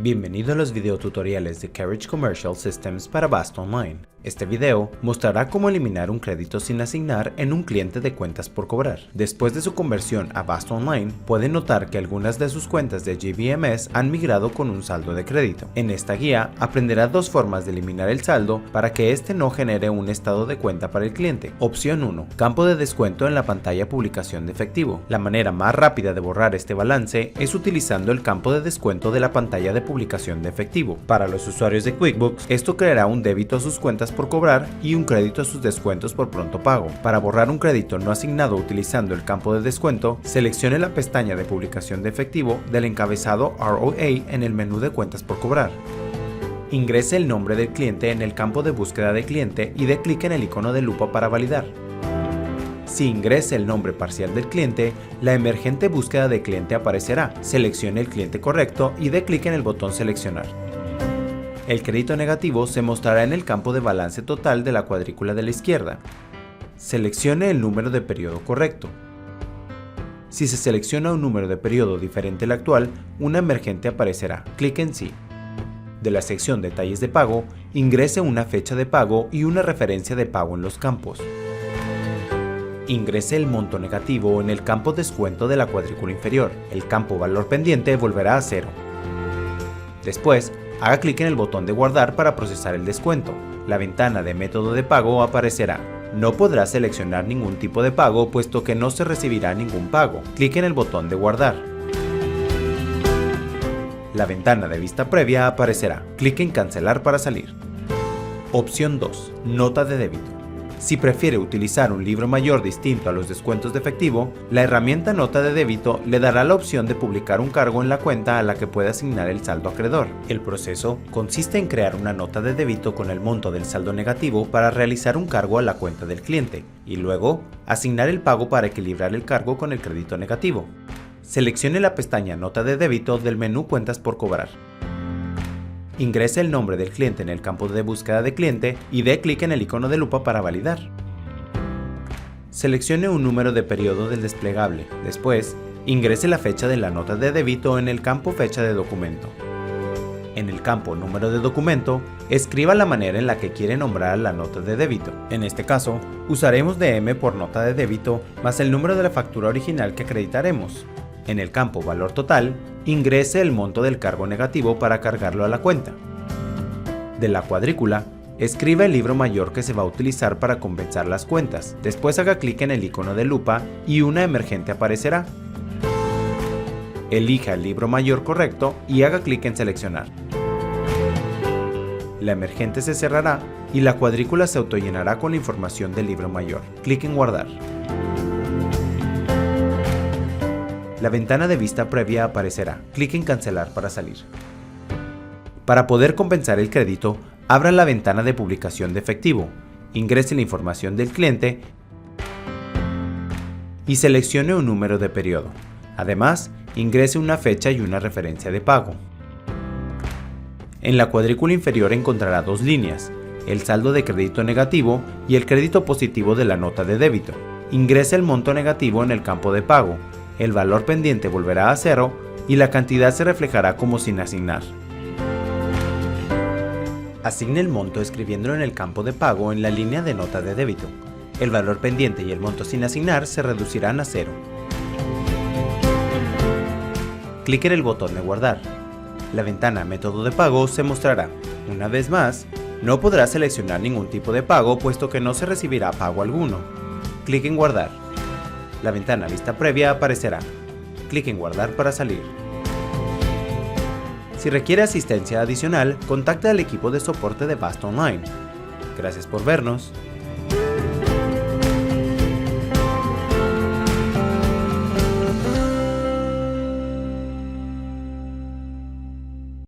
Bienvenido a los videotutoriales de Carriage Commercial Systems para Vast Online. Este video mostrará cómo eliminar un crédito sin asignar en un cliente de cuentas por cobrar. Después de su conversión a Vast Online, pueden notar que algunas de sus cuentas de GBMS han migrado con un saldo de crédito. En esta guía aprenderá dos formas de eliminar el saldo para que este no genere un estado de cuenta para el cliente. Opción 1. Campo de descuento en la pantalla publicación de efectivo. La manera más rápida de borrar este balance es utilizando el campo de descuento de la pantalla de publicación de efectivo. Para los usuarios de QuickBooks, esto creará un débito a sus cuentas por cobrar y un crédito a sus descuentos por pronto pago. Para borrar un crédito no asignado utilizando el campo de descuento, seleccione la pestaña de publicación de efectivo del encabezado ROA en el menú de cuentas por cobrar. Ingrese el nombre del cliente en el campo de búsqueda de cliente y dé clic en el icono de lupa para validar. Si ingrese el nombre parcial del cliente, la emergente búsqueda de cliente aparecerá. Seleccione el cliente correcto y dé clic en el botón seleccionar. El crédito negativo se mostrará en el campo de balance total de la cuadrícula de la izquierda. Seleccione el número de periodo correcto. Si se selecciona un número de periodo diferente al actual, una emergente aparecerá. Clic en sí. De la sección Detalles de pago, ingrese una fecha de pago y una referencia de pago en los campos. Ingrese el monto negativo en el campo Descuento de la cuadrícula inferior. El campo Valor pendiente volverá a 0. Después, haga clic en el botón de guardar para procesar el descuento. La ventana de método de pago aparecerá. No podrá seleccionar ningún tipo de pago puesto que no se recibirá ningún pago. Clic en el botón de guardar. La ventana de vista previa aparecerá. Clic en cancelar para salir. Opción 2. Nota de débito. Si prefiere utilizar un libro mayor distinto a los descuentos de efectivo, la herramienta Nota de débito le dará la opción de publicar un cargo en la cuenta a la que puede asignar el saldo acreedor. El proceso consiste en crear una nota de débito con el monto del saldo negativo para realizar un cargo a la cuenta del cliente y luego asignar el pago para equilibrar el cargo con el crédito negativo. Seleccione la pestaña Nota de débito del menú Cuentas por cobrar. Ingrese el nombre del cliente en el campo de búsqueda de cliente y dé clic en el icono de lupa para validar. Seleccione un número de periodo del desplegable. Después, ingrese la fecha de la nota de débito en el campo Fecha de documento. En el campo Número de documento, escriba la manera en la que quiere nombrar la nota de débito. En este caso, usaremos DM por nota de débito más el número de la factura original que acreditaremos. En el campo Valor total, ingrese el monto del cargo negativo para cargarlo a la cuenta. De la cuadrícula, escriba el libro mayor que se va a utilizar para compensar las cuentas. Después haga clic en el icono de lupa y una emergente aparecerá. Elija el libro mayor correcto y haga clic en seleccionar. La emergente se cerrará y la cuadrícula se autollenará con la información del libro mayor. Clic en guardar. La ventana de vista previa aparecerá. Clic en cancelar para salir. Para poder compensar el crédito, abra la ventana de publicación de efectivo, ingrese la información del cliente y seleccione un número de periodo. Además, ingrese una fecha y una referencia de pago. En la cuadrícula inferior encontrará dos líneas, el saldo de crédito negativo y el crédito positivo de la nota de débito. Ingrese el monto negativo en el campo de pago. El valor pendiente volverá a 0 y la cantidad se reflejará como sin asignar. Asigne el monto escribiéndolo en el campo de pago en la línea de nota de débito. El valor pendiente y el monto sin asignar se reducirán a 0. Clic en el botón de guardar. La ventana Método de pago se mostrará. Una vez más, no podrá seleccionar ningún tipo de pago puesto que no se recibirá pago alguno. Clic en guardar. La ventana Vista previa aparecerá. Clic en guardar para salir. Si requiere asistencia adicional, contacte al equipo de soporte de Vast Online. Gracias por vernos.